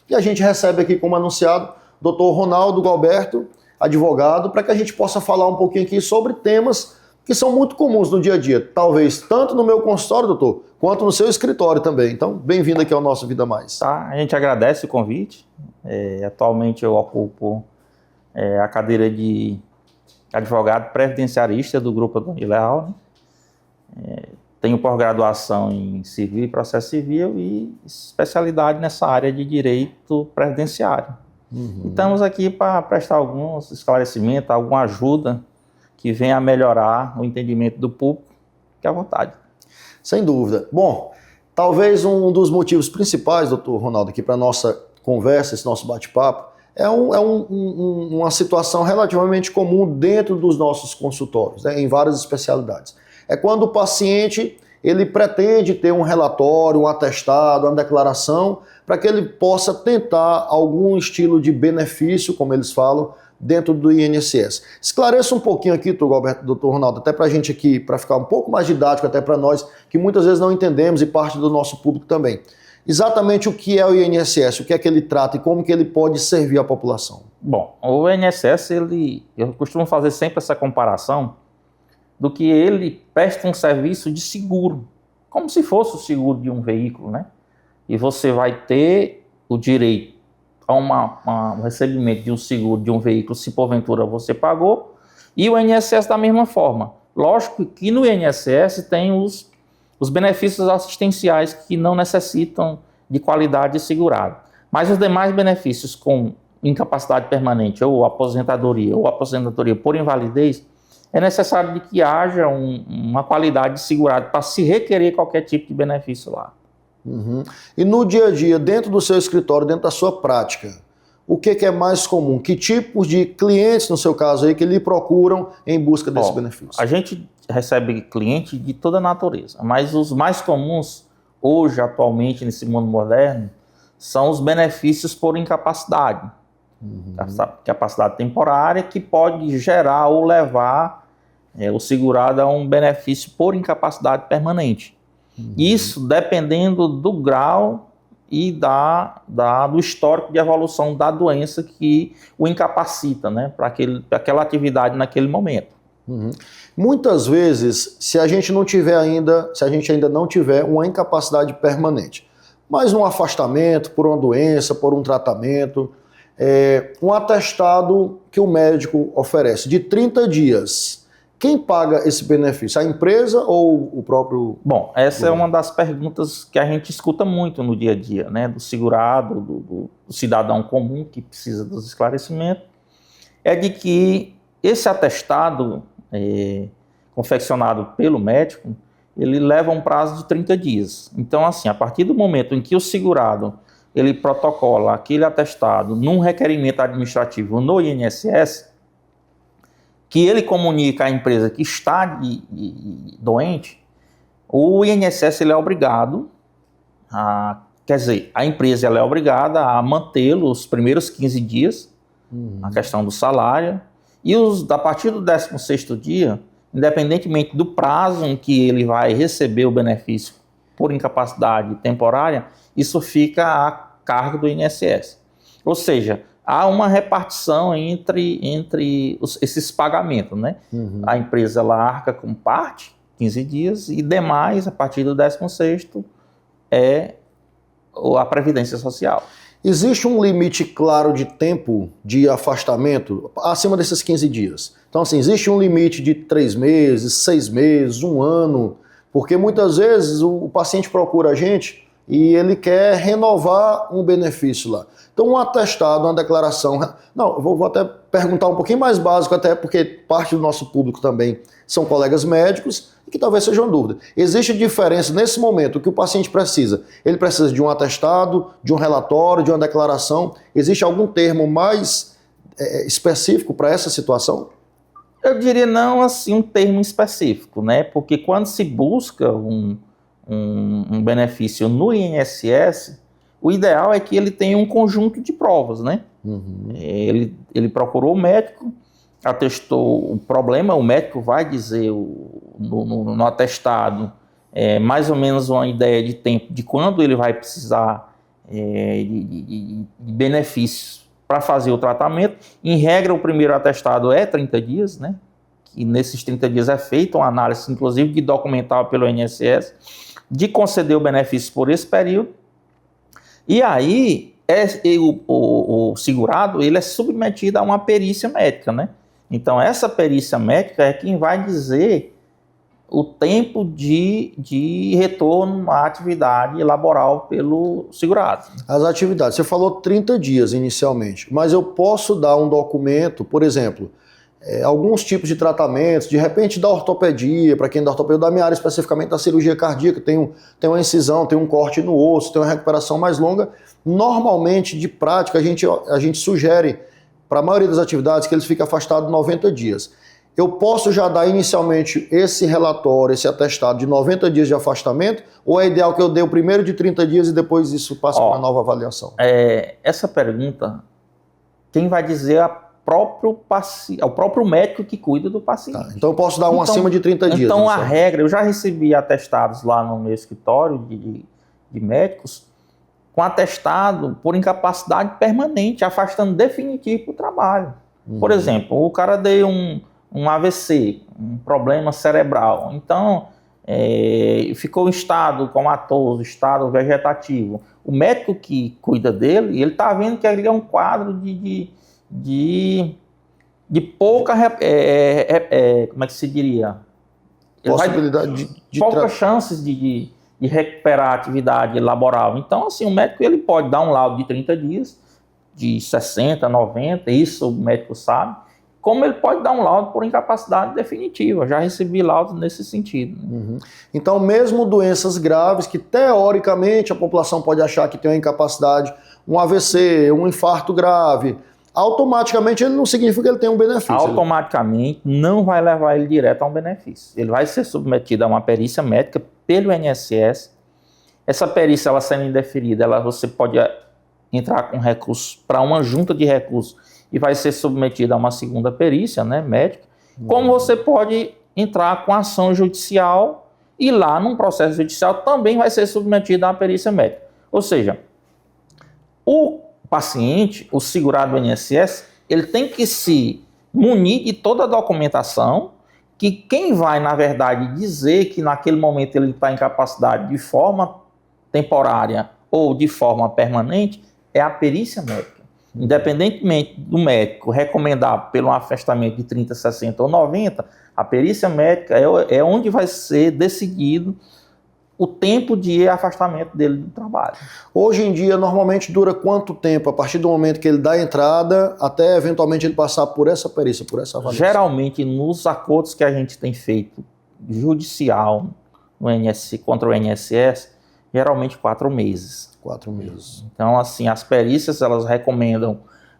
E a gente recebe aqui, como anunciado, o Dr. Ronaldo Galberto, advogado, para que a gente possa falar um pouquinho aqui sobre temas que são muito comuns no dia a dia, talvez tanto no meu consultório, doutor, quanto no seu escritório também. Então, bem-vindo aqui ao nosso Vida Mais. Tá, a gente agradece o convite. Atualmente eu ocupo a cadeira de advogado previdenciarista do Grupo Adonir Leal, né? Tenho pós-graduação em Civil e Processo Civil e especialidade nessa área de Direito Previdenciário. E estamos aqui para prestar alguns esclarecimentos, alguma ajuda que venha a melhorar o entendimento do público, fique à vontade. Sem dúvida. Bom, talvez um dos motivos principais, doutor Ronaldo, aqui para a nossa conversa, esse nosso bate-papo, é uma situação relativamente comum dentro dos nossos consultórios, né, em várias especialidades. É quando o paciente ele pretende ter um relatório, um atestado, uma declaração, para que ele possa tentar algum estilo de benefício, como eles falam, dentro do INSS. Esclareça um pouquinho aqui, doutor Ronaldo, até para a gente aqui, para ficar um pouco mais didático, até para nós, que muitas vezes não entendemos e parte do nosso público também. Exatamente o que é o INSS, o que é que ele trata e como que ele pode servir à população. Bom, o INSS, eu costumo fazer sempre essa comparação do que ele presta um serviço de seguro, como se fosse o seguro de um veículo, né? E você vai ter o direito a um recebimento de um seguro de um veículo, se porventura você pagou, e o INSS da mesma forma. Lógico que no INSS tem os benefícios assistenciais que não necessitam de qualidade segurada. Mas os demais benefícios com incapacidade permanente ou aposentadoria por invalidez, é necessário de que haja uma qualidade segurada para se requerer qualquer tipo de benefício lá. E no dia a dia, dentro do seu escritório, dentro da sua prática, o que é mais comum? Que tipos de clientes, no seu caso aí, que lhe procuram em busca desse benefício? A gente recebe clientes de toda a natureza, mas os mais comuns hoje, atualmente, nesse mundo moderno, são os benefícios por incapacidade. Capacidade temporária que pode gerar ou levar o segurado a um benefício por incapacidade permanente. Isso dependendo do grau e do histórico de evolução da doença que o incapacita, né, para aquela atividade naquele momento. Muitas vezes, se a gente ainda não tiver uma incapacidade permanente, mas um afastamento por uma doença, por um tratamento, um atestado que o médico oferece de 30 dias, quem paga esse benefício? A empresa ou o próprio... Bom, essa é uma das perguntas que a gente escuta muito no dia a dia, né? Do segurado, do cidadão comum que precisa dos esclarecimentos, é de que esse atestado confeccionado pelo médico, ele leva um prazo de 30 dias. Então, assim, a partir do momento em que o segurado ele protocola aquele atestado num requerimento administrativo no INSS, que ele comunica à empresa que está doente, o INSS ele é obrigado a empresa ela é obrigada a mantê-lo os primeiros 15 dias, a questão do salário, e a partir do 16º dia, independentemente do prazo em que ele vai receber o benefício por incapacidade temporária, isso fica a cargo do INSS. Ou seja, há uma repartição entre esses pagamentos, né? A empresa ela arca com parte, 15 dias, e demais, a partir do 16º, é a Previdência Social. Existe um limite claro de tempo de afastamento acima desses 15 dias? Então, assim, existe um limite de 3 meses, 6 meses, 1 ano? Porque muitas vezes o paciente procura a gente e ele quer renovar um benefício lá. Então, um atestado, uma declaração... Não, eu vou até perguntar um pouquinho mais básico, até porque parte do nosso público também são colegas médicos e que talvez seja uma dúvida. Existe diferença nesse momento, o que o paciente precisa? Ele precisa de um atestado, de um relatório, de uma declaração? Existe algum termo mais específico para essa situação? Eu diria não assim um termo específico, né? Porque quando se busca um benefício no INSS, o ideal é que ele tenha um conjunto de provas, né? Ele procurou o médico, atestou o problema, o médico vai dizer no atestado mais ou menos uma ideia de tempo de quando ele vai precisar de benefícios para fazer o tratamento. Em regra, o primeiro atestado é 30 dias, né? E nesses 30 dias é feita uma análise, inclusive, de documental pelo INSS, de conceder o benefício por esse período. E aí, o segurado ele é submetido a uma perícia médica, né? Então, essa perícia médica é quem vai dizer o tempo de retorno à atividade laboral pelo segurado. As atividades, você falou 30 dias inicialmente, mas eu posso dar um documento, por exemplo, alguns tipos de tratamentos, de repente da ortopedia, para quem é da ortopedia, da minha área especificamente da cirurgia cardíaca, tem uma incisão, tem um corte no osso, tem uma recuperação mais longa. Normalmente, de prática, a gente sugere para a maioria das atividades que eles fiquem afastados 90 dias. Eu posso já dar inicialmente esse relatório, esse atestado de 90 dias de afastamento, ou é ideal que eu dê o primeiro de 30 dias e depois isso passe para uma nova avaliação? Essa pergunta, quem vai dizer é o próprio médico que cuida do paciente. Tá, então eu posso dar acima de 30 dias. Então a regra, eu já recebi atestados lá no meu escritório de médicos, com atestado por incapacidade permanente, afastando definitivo o trabalho. Por exemplo, o cara deu um AVC, um problema cerebral, então ficou em estado comatoso, estado vegetativo. O médico que cuida dele, ele está vendo que ele é um quadro de pouca, como é que se diria? Possibilidade poucas chances de recuperar a atividade laboral. Então, assim, o médico ele pode dar um laudo de 30 dias, de 60, 90, isso o médico sabe, como ele pode dar um laudo por incapacidade definitiva. Eu já recebi laudos nesse sentido. Uhum. Então, mesmo doenças graves, que teoricamente a população pode achar que tem uma incapacidade, um AVC, um infarto grave, automaticamente ele não significa que ele tem um benefício. Automaticamente não vai levar ele direto a um benefício. Ele vai ser submetido a uma perícia médica pelo INSS. Essa perícia, ela sendo indeferida, você pode entrar com recurso para uma junta de recursos e vai ser submetido a uma segunda perícia, né, médica. Como você pode entrar com ação judicial e lá num processo judicial também vai ser submetido a uma perícia médica. Ou seja, o paciente, o segurado do INSS, ele tem que se munir de toda a documentação que quem vai, na verdade, dizer que naquele momento ele está em incapacidade de forma temporária ou de forma permanente é a perícia médica. Independentemente do médico recomendar pelo afastamento de 30, 60 ou 90, a perícia médica é onde vai ser decidido o tempo de afastamento dele do trabalho. Hoje em dia, normalmente dura quanto tempo, a partir do momento que ele dá a entrada, até eventualmente ele passar por essa perícia, por essa avaliação? Geralmente, nos acordos que a gente tem feito judicial no contra o INSS, geralmente 4 meses. 4 meses. Então, assim, as perícias, elas recomendam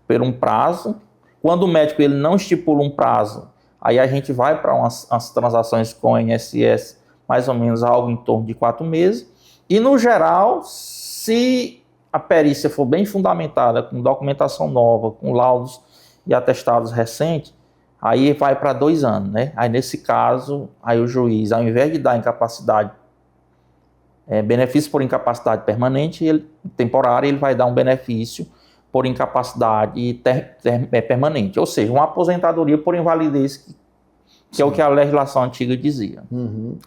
por um prazo. Quando o médico ele não estipula um prazo, aí a gente vai para umas transações com o INSS, mais ou menos algo em torno de 4 meses. E, no geral, se a perícia for bem fundamentada, com documentação nova, com laudos e atestados recentes, aí vai para 2 anos, né? Aí, nesse caso, aí o juiz, ao invés de dar incapacidade, benefício por incapacidade permanente, temporária, ele vai dar um benefício por incapacidade permanente. Ou seja, uma aposentadoria por invalidez, que é o que a legislação antiga dizia. Uhum.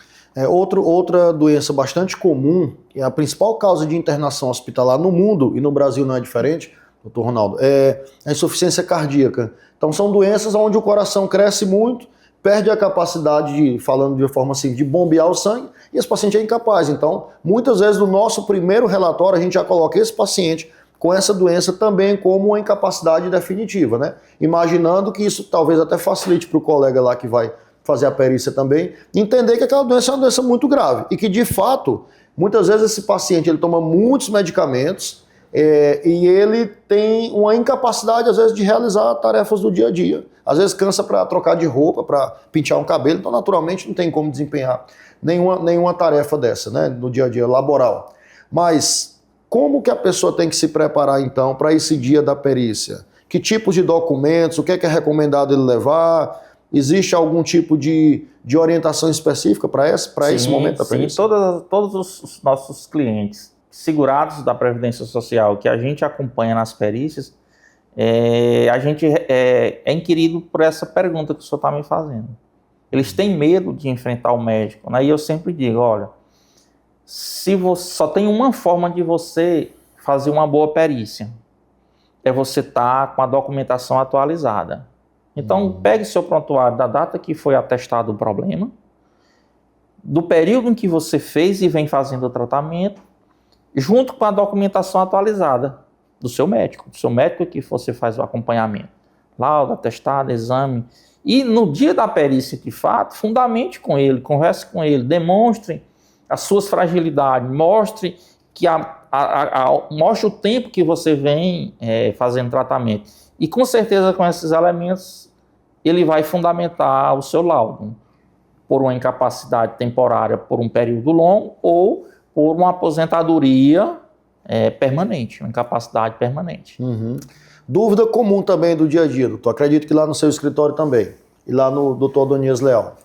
Outra doença bastante comum, e a principal causa de internação hospitalar no mundo, e no Brasil não é diferente, doutor Ronaldo, é a insuficiência cardíaca. Então são doenças onde o coração cresce muito, perde a capacidade de, falando de forma assim, de bombear o sangue, e esse paciente é incapaz. Então, muitas vezes no nosso primeiro relatório a gente já coloca esse paciente com essa doença também como uma incapacidade definitiva, né? Imaginando que isso talvez até facilite para o colega lá que vai fazer a perícia também, entender que aquela doença é uma doença muito grave e que, de fato, muitas vezes esse paciente ele toma muitos medicamentos e ele tem uma incapacidade, às vezes, de realizar tarefas do dia a dia. Às vezes cansa para trocar de roupa, para pentear um cabelo, então, naturalmente, não tem como desempenhar nenhuma tarefa dessa, né, no dia a dia laboral. Mas como que a pessoa tem que se preparar, então, para esse dia da perícia? Que tipos de documentos, o que é recomendado ele levar? Existe algum tipo de orientação específica para esse momento da perícia? Sim, todos os nossos clientes segurados da Previdência Social que a gente acompanha nas perícias, a gente é inquirido por essa pergunta que o senhor está me fazendo. Eles têm medo de enfrentar o médico, né? E eu sempre digo, olha, se você, só tem uma forma de você fazer uma boa perícia, é você estar com a documentação atualizada. Então, pegue seu prontuário da data que foi atestado o problema, do período em que você fez e vem fazendo o tratamento, junto com a documentação atualizada do seu médico que você faz o acompanhamento. Laudo, atestado, exame. E no dia da perícia, de fato, fundamente com ele, converse com ele, demonstre as suas fragilidades, mostre mostre o tempo que você vem fazendo tratamento. E com certeza com esses elementos, ele vai fundamentar o seu laudo por uma incapacidade temporária por um período longo ou por uma aposentadoria permanente, uma incapacidade permanente. Uhum. Dúvida comum também do dia a dia, doutor. Acredito que lá no seu escritório também, e lá no doutor Adonias Leal.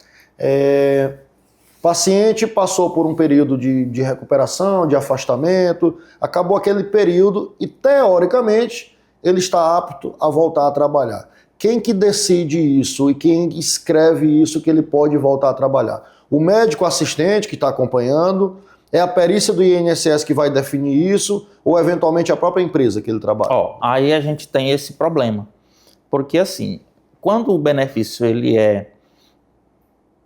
Paciente passou por um período de recuperação, de afastamento, acabou aquele período e, teoricamente, ele está apto a voltar a trabalhar. Quem que decide isso e quem escreve isso que ele pode voltar a trabalhar? O médico assistente que está acompanhando, é a perícia do INSS que vai definir isso ou eventualmente a própria empresa que ele trabalha? Aí a gente tem esse problema, porque assim, quando o benefício ele é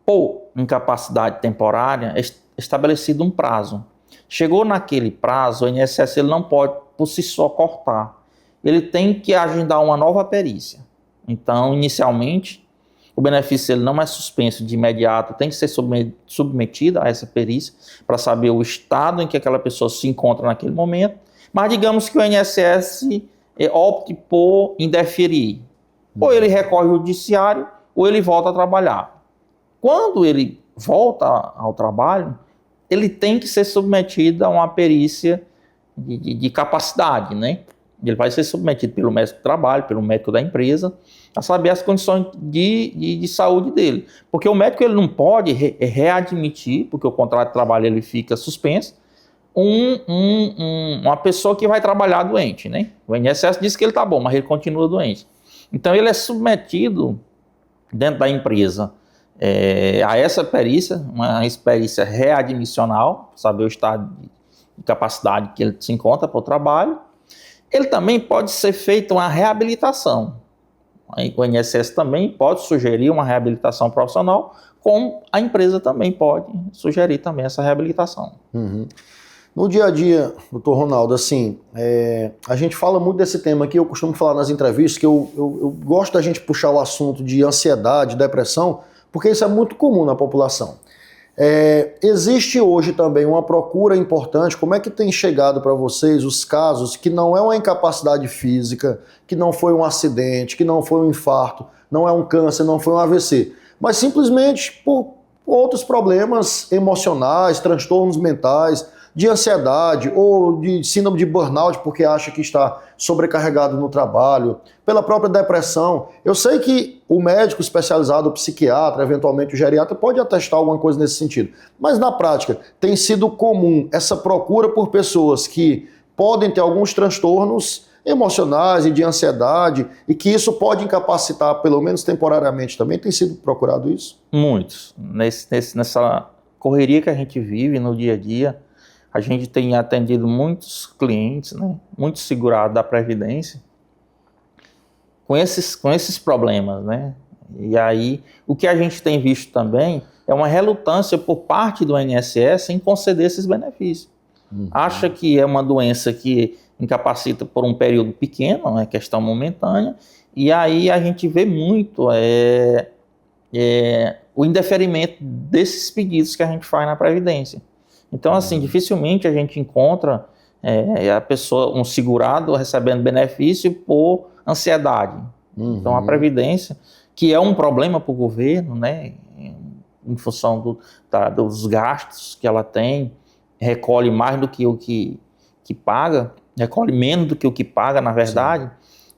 por incapacidade temporária, é estabelecido um prazo. Chegou naquele prazo, o INSS ele não pode por si só cortar, ele tem que agendar uma nova perícia. Então, inicialmente, o benefício ele não é suspenso de imediato, tem que ser submetido a essa perícia para saber o estado em que aquela pessoa se encontra naquele momento. Mas digamos que o INSS opte por indeferir. Ou ele recorre ao judiciário, ou ele volta a trabalhar. Quando ele volta ao trabalho, ele tem que ser submetido a uma perícia de capacidade, né? Ele vai ser submetido pelo médico do trabalho, pelo médico da empresa, a saber as condições de saúde dele. Porque o médico ele não pode readmitir, porque o contrato de trabalho ele fica suspenso, uma pessoa que vai trabalhar doente, né? O INSS diz que ele está bom, mas ele continua doente. Então ele é submetido dentro da empresa a essa perícia, uma perícia readmissional, saber o estado de capacidade que ele se encontra para o trabalho. Ele também pode ser feita uma reabilitação. O INSS também pode sugerir uma reabilitação profissional, como a empresa também pode sugerir também essa reabilitação. Uhum. No dia a dia, doutor Ronaldo, assim, a gente fala muito desse tema aqui, eu costumo falar nas entrevistas que eu gosto da gente puxar o assunto de ansiedade, depressão, porque isso é muito comum na população. Existe hoje também uma procura importante, como é que tem chegado para vocês os casos que não é uma incapacidade física, que não foi um acidente, que não foi um infarto, não é um câncer, não foi um AVC, mas simplesmente por outros problemas emocionais, transtornos mentais, de ansiedade ou de síndrome de burnout porque acha que está sobrecarregado no trabalho, pela própria depressão. Eu sei que o médico especializado, o psiquiatra, eventualmente o geriatra, pode atestar alguma coisa nesse sentido. Mas na prática, tem sido comum essa procura por pessoas que podem ter alguns transtornos emocionais e de ansiedade e que isso pode incapacitar, pelo menos temporariamente também. Tem sido procurado isso? Muitos. Nessa correria que a gente vive no dia a dia, a gente tem atendido muitos clientes, né, muitos segurados da Previdência, com esses problemas, né? E aí, o que a gente tem visto também é uma relutância por parte do INSS em conceder esses benefícios. Uhum. Acha que é uma doença que incapacita por um período pequeno, é questão momentânea, e aí a gente vê muito o indeferimento desses pedidos que a gente faz na Previdência. Então, assim, dificilmente a gente encontra a pessoa, um segurado, recebendo benefício por ansiedade. Uhum. Então, a Previdência, que é um problema para o governo, né, em função dos gastos que ela tem, recolhe mais do que o que paga, recolhe menos do que o que paga, na verdade. Sim.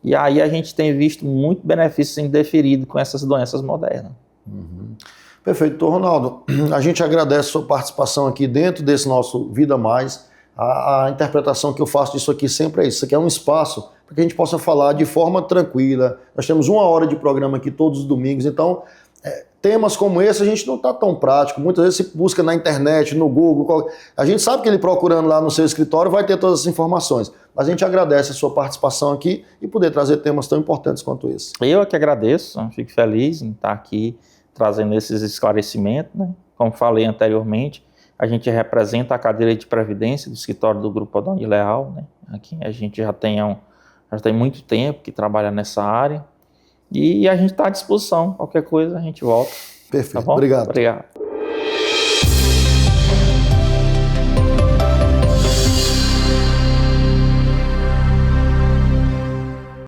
E aí a gente tem visto muito benefício indeferido com essas doenças modernas. Uhum. Perfeito, doutor Ronaldo. A gente agradece a sua participação aqui dentro desse nosso Vida Mais. A interpretação que eu faço disso aqui sempre é isso. Isso aqui é um espaço para que a gente possa falar de forma tranquila. Nós temos 1 hora de programa aqui todos os domingos, então temas como esse a gente não está tão prático. Muitas vezes se busca na internet, no Google. A gente sabe que ele procurando lá no seu escritório vai ter todas as informações. Mas a gente agradece a sua participação aqui e poder trazer temas tão importantes quanto esse. Eu é que agradeço, fico feliz em estar aqui trazendo esses esclarecimentos, né? Como falei anteriormente, a gente representa a cadeira de previdência do escritório do Grupo Odoni Leal, né? Aqui a gente já tem muito tempo que trabalha nessa área e a gente está à disposição. Qualquer coisa a gente volta. Perfeito. Tá bom? Obrigado. Obrigado.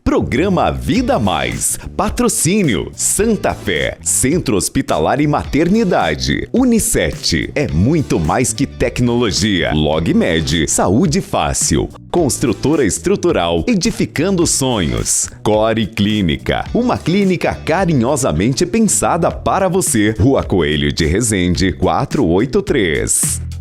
Programa Vida Mais. Patrocínio Santa Fé, Centro Hospitalar e Maternidade. Unicet, é muito mais que tecnologia. LogMed, saúde fácil. Construtora estrutural, edificando sonhos. Core Clínica, uma clínica carinhosamente pensada para você. Rua Coelho de Resende, 483.